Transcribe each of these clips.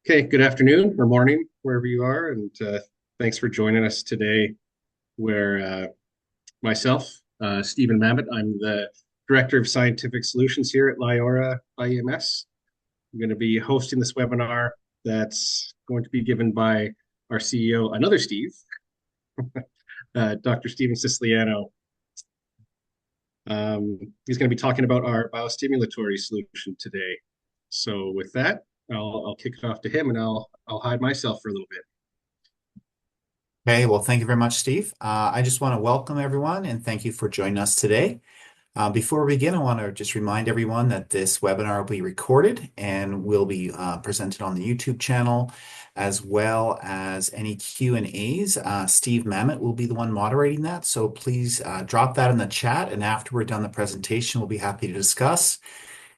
Okay, good afternoon or morning, wherever you are, and thanks for joining us today. Where myself, Stephen Mamet, I'm the Director of Scientific Solutions here at LiORA IEMS. I'm going to be hosting this webinar that's going to be given by our CEO, another Steve, Dr. Steven Siciliano. He's going to be talking about our biostimulatory solution today. So with that, I'll kick it off to him, and I'll hide myself for a little bit. Okay, well, thank you very much, Steve. I just want to welcome everyone and thank you for joining us today. Before we begin, I want to just remind everyone that this webinar will be recorded and will be presented on the YouTube channel, as well as any Q&As. Steve Mamet will be the one moderating that, so please drop that in the chat, and after we're done the presentation, we'll be happy to discuss.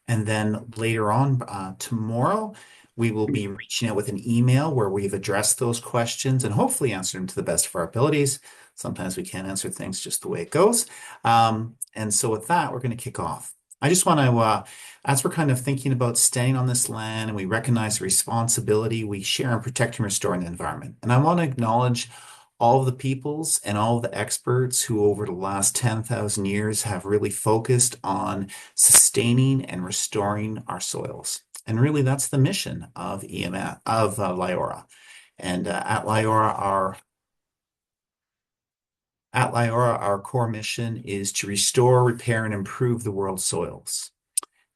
And then later on tomorrow, we will be reaching out with an email where we've addressed those questions and hopefully answered them to the best of our abilities. Sometimes we can't answer things just the way it goes. And so with that, we're going to kick off. I just want to, as we're kind of thinking about staying on this land and we recognize the responsibility we share in protecting and restoring the environment. And I want to acknowledge all of the peoples and all of the experts who over the last 10,000 years have really focused on sustaining and restoring our soils. And really that's the mission of EMF, of LiORA. And at LiORA, our core mission is to restore, repair, and improve the world's soils.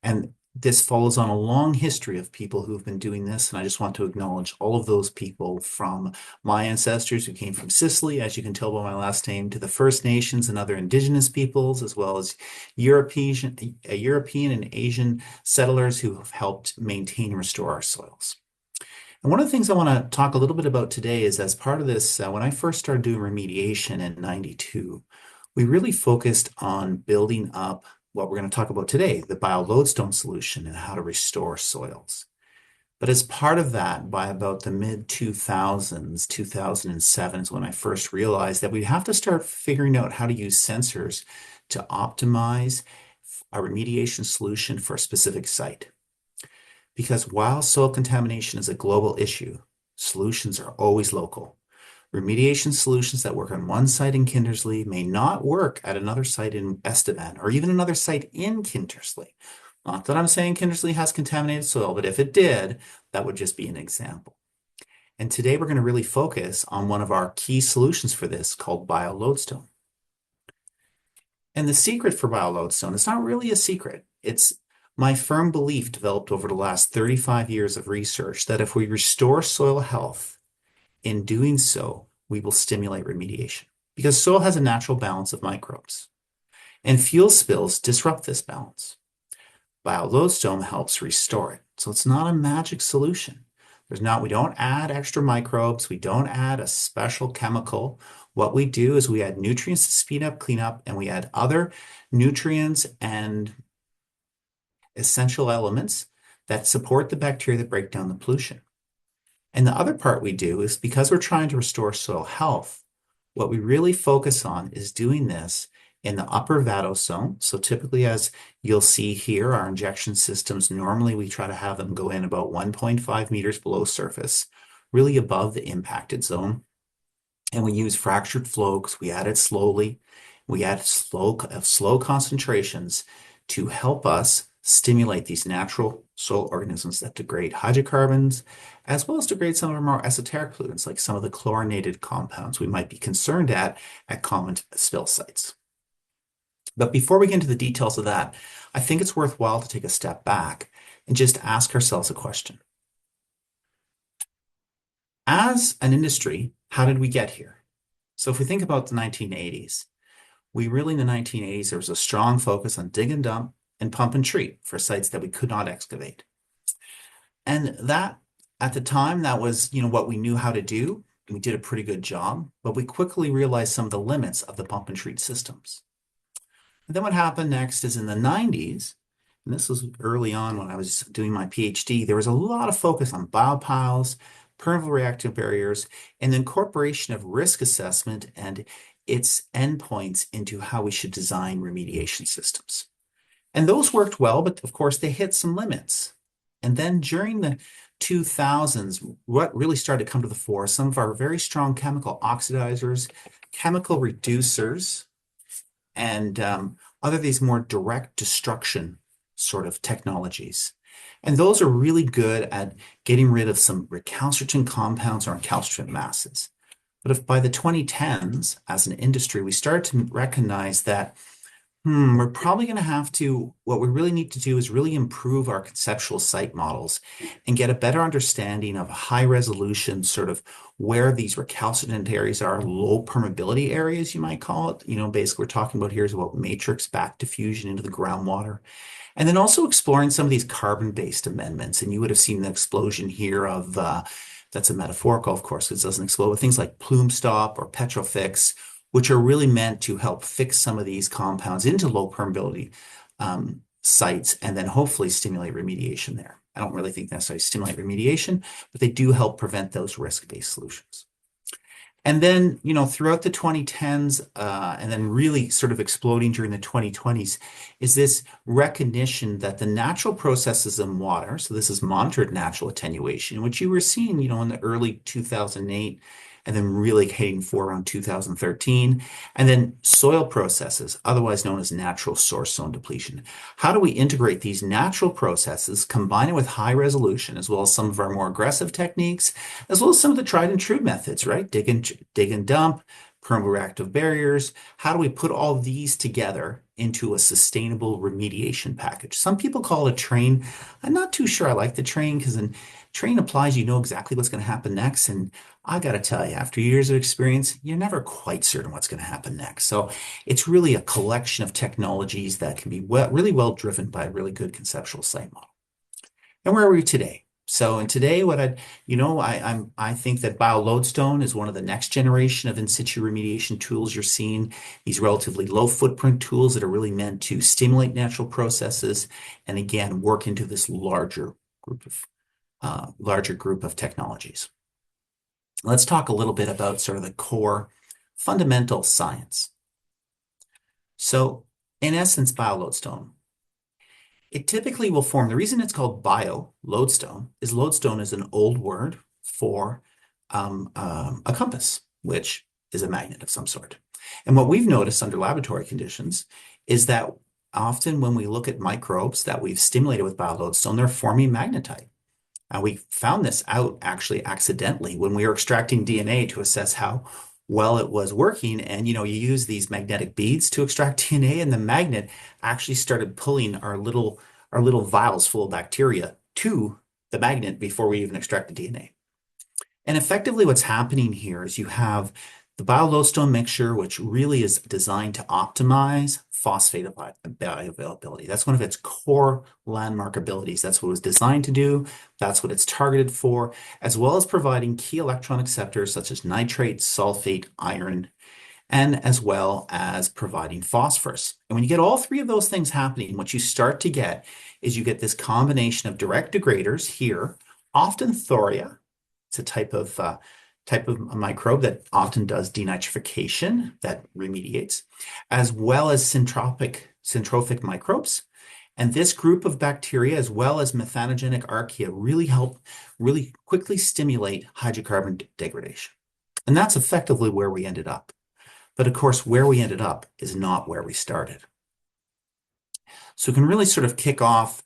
And this follows on a long history of people who've been doing this. And I just want to acknowledge all of those people, from my ancestors who came from Sicily, as you can tell by my last name, to the First Nations and other indigenous peoples, as well as European and Asian settlers who have helped maintain and restore our soils. And one of the things I want to talk a little bit about today is, as part of this, when I first started doing remediation in '92, we really focused on building up what we're going to talk about today, the BioLodestone solution and how to restore soils. But as part of that, by about the mid-2000s, 2007 is when I first realized that we'd have to start figuring out how to use sensors to optimize a remediation solution for a specific site. Because while soil contamination is a global issue, solutions are always local. Remediation solutions that work on one site in Kindersley may not work at another site in Estevan or even another site in Kindersley. Not that I'm saying Kindersley has contaminated soil, but if it did, that would just be an example. And today we're going to really focus on one of our key solutions for this, called BioLodestone. And the secret for BioLodestone, it's not really a secret. It's my firm belief, developed over the last 35 years of research, that if we restore soil health, in doing so, we will stimulate remediation, because soil has a natural balance of microbes, and fuel spills disrupt this balance. BioLodestone helps restore it. So it's not a magic solution. We don't add extra microbes. We don't add a special chemical. What we do is we add nutrients to speed up cleanup, and we add other nutrients and essential elements that support the bacteria that break down the pollution. And the other part we do is, because we're trying to restore soil health, what we really focus on is doing this in the upper vadosome. So typically, as you'll see here, our injection systems, normally we try to have them go in about 1.5 meters below surface, really above the impacted zone. And we use fractured flow because we add it slowly. We add slow concentrations to help us stimulate these natural soil organisms that degrade hydrocarbons, as well as degrade some of our more esoteric pollutants, like some of the chlorinated compounds we might be concerned at common spill sites. But before we get into the details of that, I think it's worthwhile to take a step back and just ask ourselves a question. As an industry, how did we get here? So if we think about the 1980s, in the 1980s, there was a strong focus on dig and dump and pump and treat for sites that we could not excavate. And that, at the time, that was, what we knew how to do. We did a pretty good job, but we quickly realized some of the limits of the pump and treat systems. And then what happened next is, in the 90s, and this was early on when I was doing my PhD, there was a lot of focus on biopiles, permeable reactive barriers, and the incorporation of risk assessment and its endpoints into how we should design remediation systems. And those worked well, but of course they hit some limits. And then during the 2000s, what really started to come to the fore, some of our very strong chemical oxidizers, chemical reducers, and other these more direct destruction sort of technologies. And those are really good at getting rid of some recalcitrant compounds or recalcitrant masses. But if by the 2010s, as an industry, we started to recognize that we're probably going to have to, what we really need to do is really improve our conceptual site models and get a better understanding of high resolution, sort of where these recalcitrant areas are, low permeability areas, you might call it. Basically, we're talking about here is about matrix back diffusion into the groundwater. And then also exploring some of these carbon-based amendments. And you would have seen the explosion here of, that's a metaphorical, of course, it doesn't explode, with things like plume stop or petrofix, which are really meant to help fix some of these compounds into low permeability sites and then hopefully stimulate remediation there. I don't really think necessarily stimulate remediation, but they do help prevent those risk-based solutions. And then, throughout the 2010s, and then really sort of exploding during the 2020s, is this recognition that the natural processes in water, so this is monitored natural attenuation, which you were seeing, in the early 2008, and then really heading for around 2013, and then soil processes, otherwise known as natural source zone depletion. How do we integrate these natural processes, combine it with high resolution, as well as some of our more aggressive techniques, as well as some of the tried and true methods, right? Dig and dump, permeable barriers. How do we put all these together into a sustainable remediation package? Some people call it a train. I'm not too sure I like the train, because in train applies, you know exactly what's going to happen next. And I got to tell you, after years of experience, you're never quite certain what's going to happen next. So it's really a collection of technologies that can be really well driven by a really good conceptual site model. And where are we today? So, and today, I think that BioLodestone is one of the next generation of in situ remediation tools. You're seeing these relatively low footprint tools that are really meant to stimulate natural processes and again work into this larger group of technologies. Let's talk a little bit about sort of the core fundamental science. So, in essence, BioLodestone, it typically will form, the reason it's called BioLodestone is lodestone is an old word for a compass, which is a magnet of some sort. And what we've noticed under laboratory conditions is that often when we look at microbes that we've stimulated with BioLodestone, they're forming magnetite. And we found this out actually accidentally when we were extracting DNA to assess how well it was working. And, you use these magnetic beads to extract DNA, and the magnet actually started pulling our little vials full of bacteria to the magnet before we even extract the DNA. And effectively what's happening here is you have the BioLodestone mixture, which really is designed to optimize phosphate bioavailability. That's one of its core landmark abilities. That's what it was designed to do. That's what it's targeted for, as well as providing key electron acceptors such as nitrate, sulfate, iron, and as well as providing phosphorus. And when you get all three of those things happening, what you start to get is you get this combination of direct degraders here, often thoria. It's a type of a microbe that often does denitrification, that remediates, as well as syntrophic microbes. And this group of bacteria, as well as methanogenic archaea, really help really quickly stimulate hydrocarbon degradation. And that's effectively where we ended up. But of course, where we ended up is not where we started. So we can really sort of kick off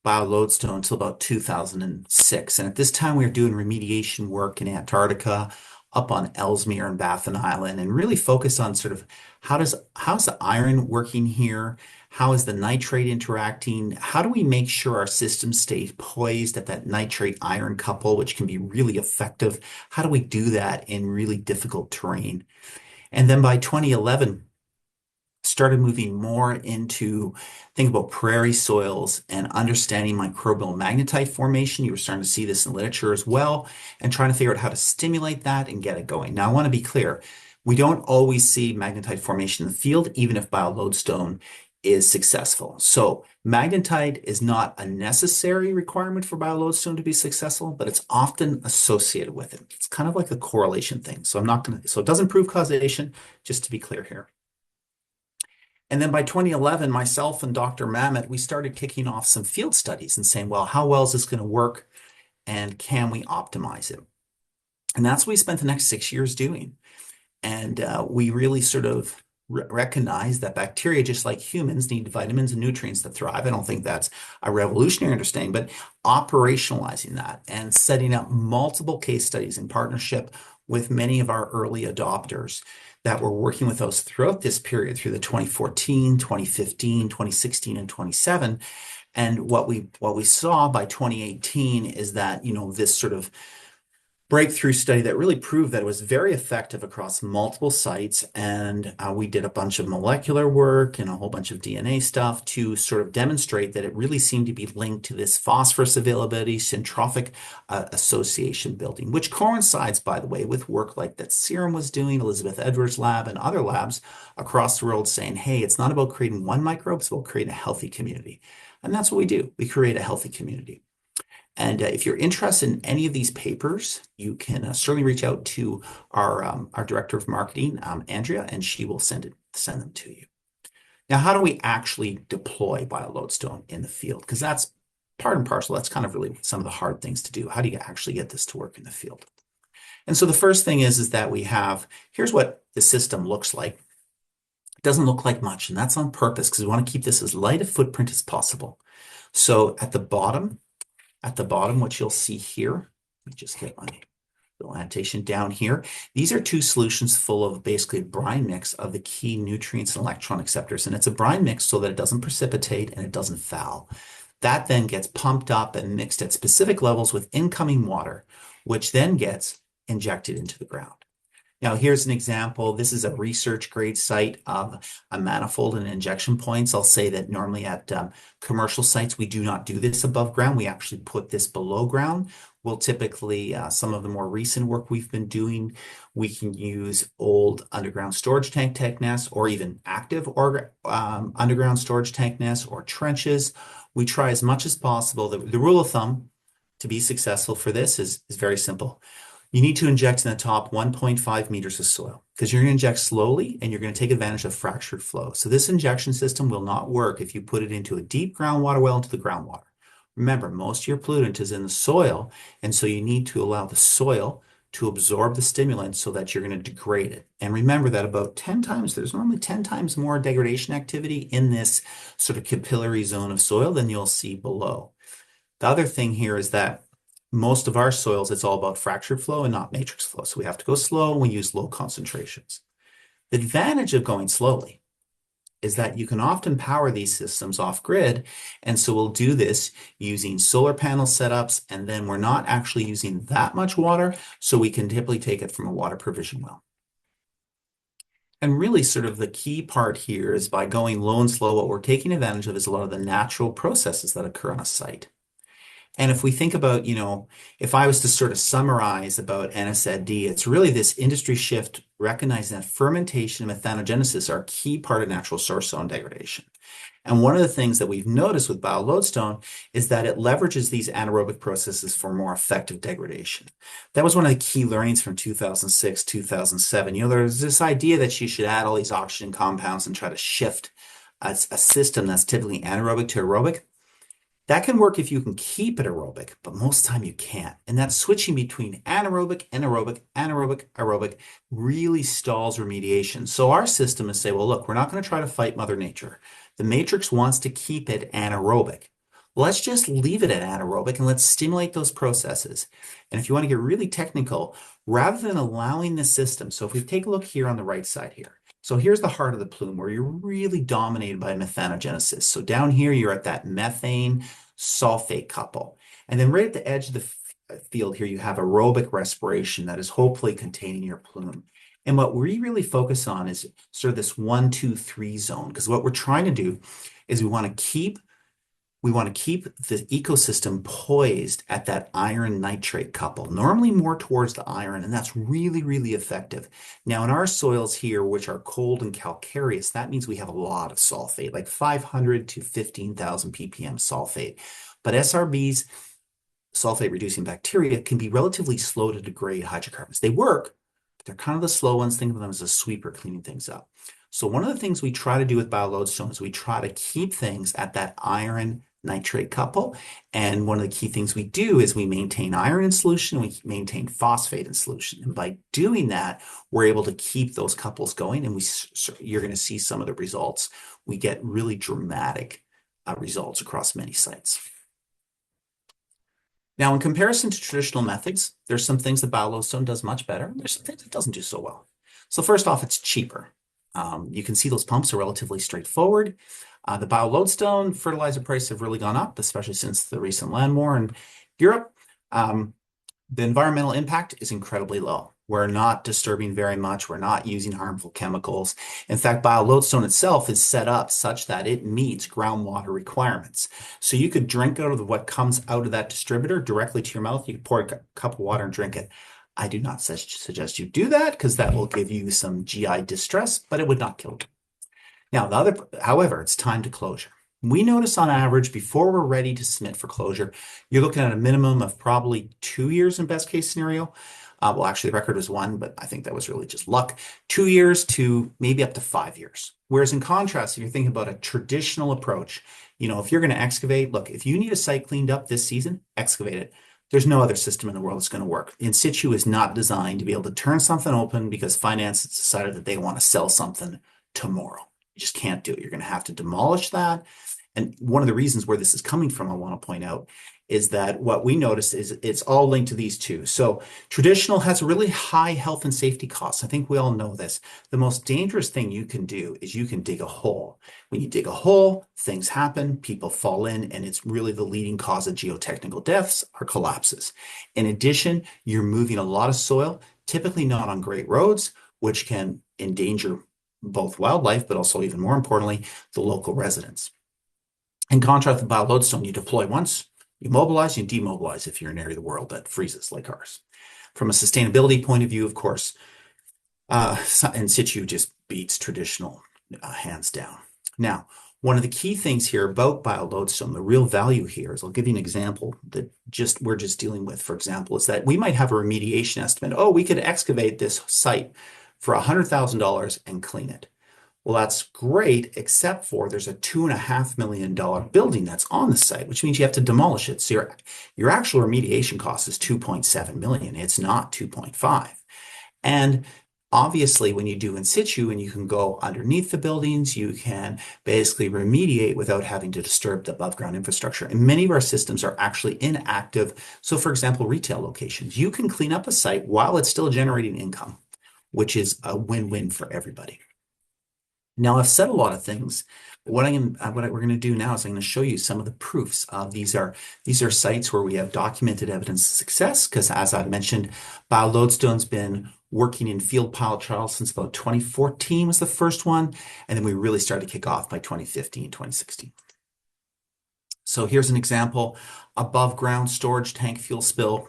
BioLodestone until about 2006. And at this time, we were doing remediation work in Antarctica, up on Ellesmere and Baffin Island, and really focus on sort of how's the iron working here? How is the nitrate interacting? How do we make sure our system stays poised at that nitrate iron couple, which can be really effective? How do we do that in really difficult terrain? And then by 2011, started moving more into think about prairie soils and understanding microbial magnetite formation. You were starting to see this in literature as well, and trying to figure out how to stimulate that and get it going. Now, I want to be clear. We don't always see magnetite formation in the field, even if BioLodestone is successful. So magnetite is not a necessary requirement for BioLodestone to be successful, but it's often associated with it. It's kind of like a correlation thing. So so it doesn't prove causation, just to be clear here. And then by 2011, myself and Dr. Mamet, we started kicking off some field studies and saying, well, how well is this going to work and can we optimize it? And that's what we spent the next 6 years doing. And we really sort of recognize that bacteria, just like humans, need vitamins and nutrients to thrive. I don't think that's a revolutionary understanding, but operationalizing that and setting up multiple case studies in partnership with many of our early adopters that were working with us throughout this period, through the 2014, 2015, 2016, and 27. And what we saw by 2018 is that, this sort of breakthrough study that really proved that it was very effective across multiple sites. And we did a bunch of molecular work and a whole bunch of DNA stuff to sort of demonstrate that it really seemed to be linked to this phosphorus availability, syntrophic association building, which coincides, by the way, with work like that Serum was doing, Elizabeth Edwards' lab, and other labs across the world saying, hey, it's not about creating one microbe, it's about creating a healthy community. And that's what we do. We create a healthy community. And if you're interested in any of these papers, you can certainly reach out to our director of marketing, Andrea, and she will send them to you. Now, how do we actually deploy BioLodestone in the field? Because that's part and parcel. That's kind of really some of the hard things to do. How do you actually get this to work in the field? And so the first thing is that here's what the system looks like. It doesn't look like much, and that's on purpose because we want to keep this as light a footprint as possible. So at the bottom, what you'll see here, let me just get my little annotation down here. These are two solutions full of basically a brine mix of the key nutrients and electron acceptors. And it's a brine mix so that it doesn't precipitate and it doesn't foul. That then gets pumped up and mixed at specific levels with incoming water, which then gets injected into the ground. Now, here's an example. This is a research grade site of a manifold and injection points. I'll say that normally at commercial sites, we do not do this above ground. We actually put this below ground. We'll typically, some of the more recent work we've been doing, we can use old underground storage tank nests or even active underground storage tank nests or trenches. We try as much as possible. The rule of thumb to be successful for this is very simple. You need to inject in the top 1.5 meters of soil because you're going to inject slowly and you're going to take advantage of fractured flow. So this injection system will not work if you put it into a deep groundwater well into the groundwater. Remember, most of your pollutant is in the soil, and so you need to allow the soil to absorb the stimulant so that you're going to degrade it. And remember that about 10 times, there's normally 10 times more degradation activity in this sort of capillary zone of soil than you'll see below. The other thing here is that most of our soils, it's all about fractured flow and not matrix flow. So we have to go slow and we use low concentrations. The advantage of going slowly is that you can often power these systems off grid. And so we'll do this using solar panel setups, and then we're not actually using that much water. So we can typically take it from a water provision well. And really sort of the key part here is by going low and slow, what we're taking advantage of is a lot of the natural processes that occur on a site. And if we think about, if I was to sort of summarize about NSAID, it's really this industry shift recognizing that fermentation and methanogenesis are a key part of natural source zone degradation. And one of the things that we've noticed with BioLodestone is that it leverages these anaerobic processes for more effective degradation. That was one of the key learnings from 2006, 2007. There's this idea that you should add all these oxygen compounds and try to shift a system that's typically anaerobic to aerobic. That can work if you can keep it aerobic, but most of the time you can't. And that switching between anaerobic, anaerobic, anaerobic, aerobic really stalls remediation. So our system is say, well, look, we're not going to try to fight Mother Nature. The matrix wants to keep it anaerobic. Let's just leave it at anaerobic and let's stimulate those processes. And if you want to get really technical, rather than allowing the system, so if we take a look here on the right side here, so here's the heart of the plume where you're really dominated by methanogenesis. So down here, you're at that methane sulfate couple. And then right at the edge of the field here, you have aerobic respiration that is hopefully containing your plume. And what we really focus on is sort of this 1, 2, 3 zone, because what we're trying to do is we want to keep the ecosystem poised at that iron nitrate couple, normally more towards the iron, and that's really, really effective. Now, in our soils here, which are cold and calcareous, that means we have a lot of sulfate, like 500 to 15,000 ppm sulfate. But SRBs, sulfate-reducing bacteria, can be relatively slow to degrade hydrocarbons. They work, but they're kind of the slow ones. Think of them as a sweeper cleaning things up. So one of the things we try to do with BioLodestone is we try to keep things at that iron nitrate couple. And one of the key things we do is we maintain iron in solution, we maintain phosphate in solution. And by doing that, we're able to keep those couples going. And you're going to see some of the results. We get really dramatic results across many sites. Now, in comparison to traditional methods, there's some things that BioLodestone does much better. There's some things it doesn't do so well. So first off, it's cheaper. You can see those pumps are relatively straightforward. The BioLodestone fertilizer prices have really gone up, especially since the recent land war in Europe. The environmental impact is incredibly low. We're not disturbing very much. We're not using harmful chemicals. In fact, BioLodestone itself is set up such that it meets groundwater requirements. So you could drink out of what comes out of that distributor directly to your mouth. You could pour a cup of water and drink it. I do not suggest you do that because that will give you some GI distress, but it would not kill you. Now, however, it's time to closure. We notice on average, before we're ready to submit for closure, you're looking at a minimum of probably 2 years in best case scenario. Well, actually, the record was 1, but I think that was really just luck. 2 years to maybe up to 5 years. Whereas in contrast, if you're thinking about a traditional approach, if you're going to excavate, look, if you need a site cleaned up this season, excavate it. There's no other system in the world that's going to work. In situ is not designed to be able to turn something open because finance has decided that they want to sell something tomorrow. You just can't do it. You're going to have to demolish that. And one of the reasons where this is coming from, I want to point out, is that what we notice is it's all linked to these two. So traditional has really high health and safety costs. I think we all know this. The most dangerous thing you can do is you can dig a hole. When you dig a hole, things happen, people fall in, and it's really the leading cause of geotechnical deaths or collapses. In addition, you're moving a lot of soil, typically not on great roads, which can endanger both wildlife, but also even more importantly, the local residents. In contrast to BioLodestone, you deploy once, you mobilize, you demobilize if you're in an area of the world that freezes like ours. From a sustainability point of view, of course, in situ just beats traditional hands down. Now, one of the key things here about BioLodestone, the real value here is, I'll give you an example that we're just dealing with, for example, is that we might have a remediation estimate. Oh, we could excavate this site for $100,000 and clean it. Well, that's great, except for there's a $2.5 million building that's on the site, which means you have to demolish it. So your actual remediation cost is $2.7 million. It's not $2.5. And obviously, when you do in situ and you can go underneath the buildings, you can basically remediate without having to disturb the above ground infrastructure. And many of our systems are actually inactive. So for example, retail locations, you can clean up a site while it's still generating income, which is a win-win for everybody. Now, I've said a lot of things. What we're going to do now is I'm going to show you some of the proofs. These are sites where we have documented evidence of success, because as I mentioned, BioLodestone's been working in field pilot trials since about 2014 was the first one, and then we really started to kick off by 2015, 2016. So here's an example, above ground storage tank fuel spill.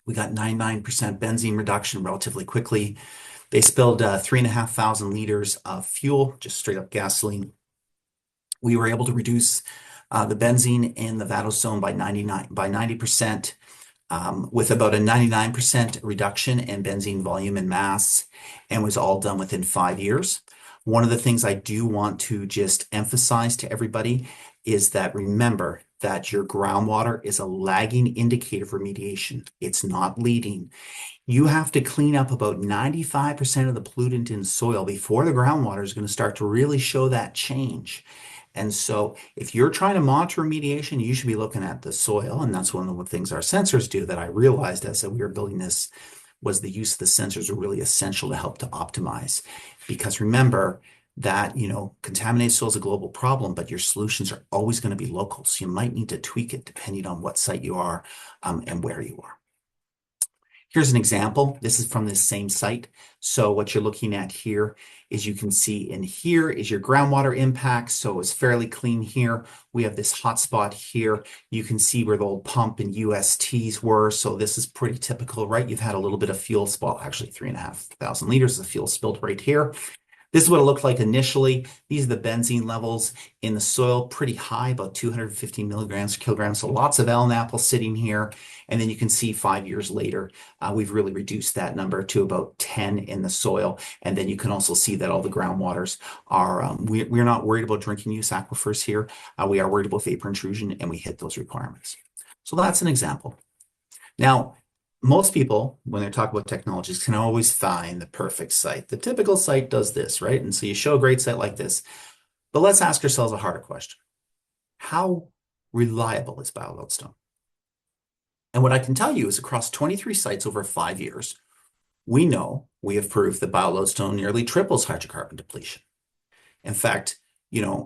We got 99% benzene reduction relatively quickly. They spilled 3,500 liters of fuel, just straight up gasoline. We were able to reduce the benzene in the Vado zone by 90%, with about a 99% reduction in benzene volume and mass, and was all done within 5 years. One of the things I do want to just emphasize to everybody is that remember that your groundwater is a lagging indicator of remediation. It's not leading. You have to clean up about 95% of the pollutant in soil before the groundwater is going to start to really show that change. And so if you're trying to monitor remediation, you should be looking at the soil. And that's one of the things our sensors do that I realized as we were building this was the use of the sensors are really essential to help to optimize. Because remember that, contaminated soil is a global problem, but your solutions are always going to be local. So you might need to tweak it depending on what site you are and where you are. Here's an example. This is from this same site. So what you're looking at here is you can see in here is your groundwater impact. So it's fairly clean here. We have this hot spot here. You can see where the old pump and USTs were. So this is pretty typical, right? You've had a little bit of fuel spill, actually 3,500 liters of fuel spilled right here. This is what it looked like initially. These are the benzene levels in the soil, pretty high, about 250 milligrams per kilogram. So lots of LNAPL sitting here. And then you can see 5 years later, we've really reduced that number to about 10 in the soil. And then you can also see that all the groundwaters are, we're not worried about drinking use aquifers here. We are worried about vapor intrusion, and we hit those requirements. So that's an example. Now, most people, when they talk about technologies, can always find the perfect site. The typical site does this, right? And so you show a great site like this. But let's ask ourselves a harder question. How reliable is BioLodestone? And what I can tell you is across 23 sites over 5 years, we know we have proved that BioLodestone nearly triples hydrocarbon depletion. In fact,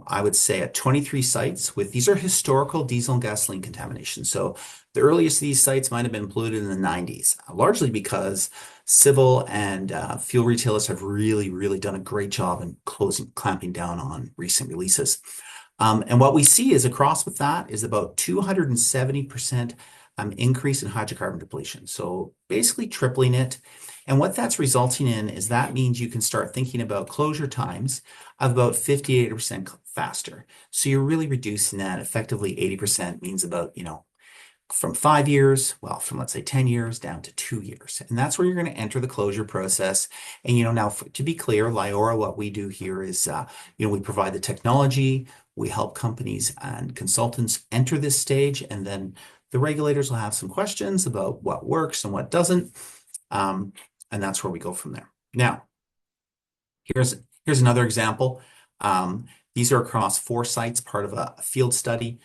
I would say at 23 sites these are historical diesel and gasoline contamination. So the earliest of these sites might have been polluted in the 90s, largely because civil and fuel retailers have really, really done a great job in clamping down on recent releases. And what we see is across with that is about 270% increase in hydrocarbon depletion. So basically tripling it. And what that's resulting in is that means you can start thinking about closure times of about 58% faster. So you're really reducing that. Effectively 80% means about, from 5 years, well, from let's say 10 years down to 2 years. And that's where you're going to enter the closure process. And, now to be clear, LiORA, what we do here is, we provide the technology, we help companies and consultants enter this stage, and then the regulators will have some questions about what works and what doesn't. And that's where we go from there. Now, here's another example. These are across 4 sites, part of a field study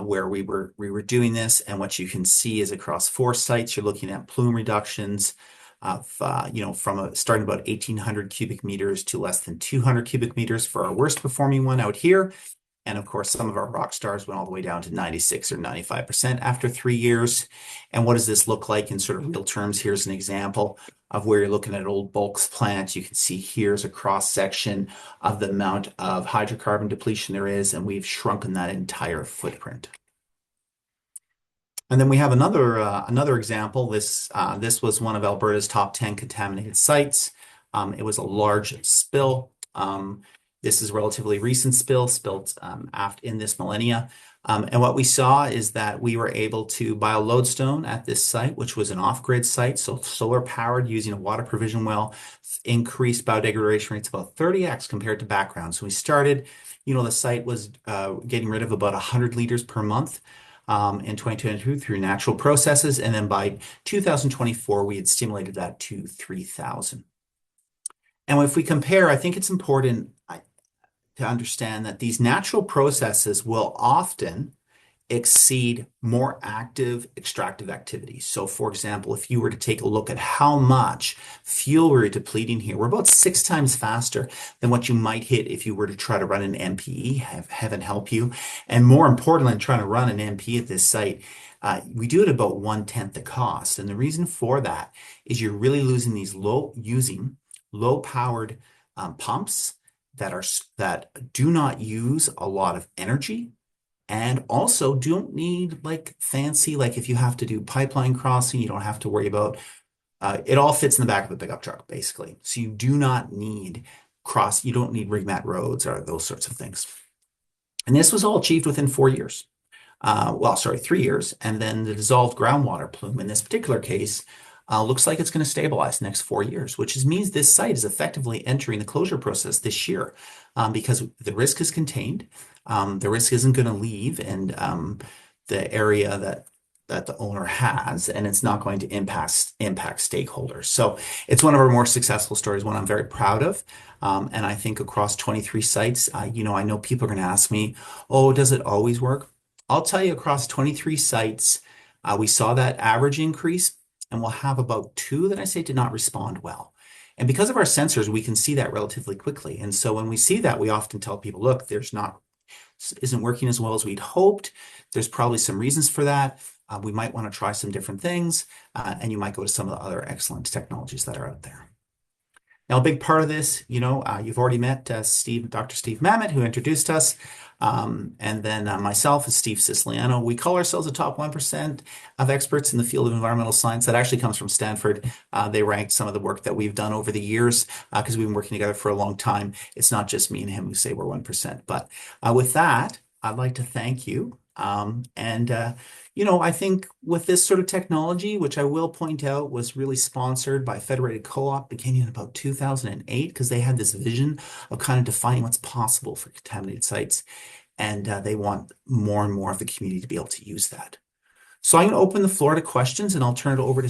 where we were doing this. And what you can see is across 4 sites, you're looking at plume reductions of, from starting about 1,800 cubic meters to less than 200 cubic meters for our worst performing one out here. And of course, some of our rock stars went all the way down to 96 or 95% after 3 years. And what does this look like in sort of real terms? Here's an example of where you're looking at old bulks plants. You can see here's a cross section of the amount of hydrocarbon depletion there is, and we've shrunken that entire footprint. And then we have another example. This was one of Alberta's top 10 contaminated sites. It was a large spill. This is a relatively recent spilled in this millennia. And what we saw is that we were able to BioLodestone at this site, which was an off-grid site, so solar powered using a water provision well, increased biodegradation rates about 30x compared to background. So we started, the site was getting rid of about 100 liters per month in 2022 through natural processes. And then by 2024, we had stimulated that to 3,000. And if we compare, I think it's important to understand that these natural processes will often exceed more active extractive activities. So for example, if you were to take a look at how much fuel we're depleting here, we're about 6 times faster than what you might hit if you were to try to run an MPE, heaven help you. And more importantly, than trying to run an MP at this site, we do it about 1/10 the cost. And the reason for that is you're really losing these low-powered pumps that do not use a lot of energy and also don't need like fancy, like if you have to do pipeline crossing, you don't have to worry about, it all fits in the back of a pickup truck, basically. So you do not need you don't need rig mat roads or those sorts of things. And this was all achieved within 4 years. 3 years. And then the dissolved groundwater plume in this particular case looks like it's going to stabilize the next 4 years, which means this site is effectively entering the closure process this year because the risk is contained. The risk isn't going to leave in the area that the owner has, and it's not going to impact stakeholders. So it's one of our more successful stories, one I'm very proud of. And I think across 23 sites, I know people are going to ask me, oh, does it always work? I'll tell you, across 23 sites, we saw that average increase, and we'll have about 2 that I say did not respond well. And because of our sensors, we can see that relatively quickly. And so when we see that, we often tell people, look, isn't working as well as we'd hoped. There's probably some reasons for that. We might want to try some different things, and you might go to some of the other excellent technologies that are out there. Now, a big part of this, you've already met Dr. Steve Mamet, who introduced us. And then myself is Steve Siciliano. We call ourselves the top 1% of experts in the field of environmental science. That actually comes from Stanford. They ranked some of the work that we've done over the years because we've been working together for a long time. It's not just me and him who say we're 1%. But with that, I'd like to thank you. I think with this sort of technology, which I will point out was really sponsored by Federated Co-op beginning in about 2008, because they had this vision of kind of defining what's possible for contaminated sites. And they want more and more of the community to be able to use that. So I'm going to open the floor to questions and I'll turn it over to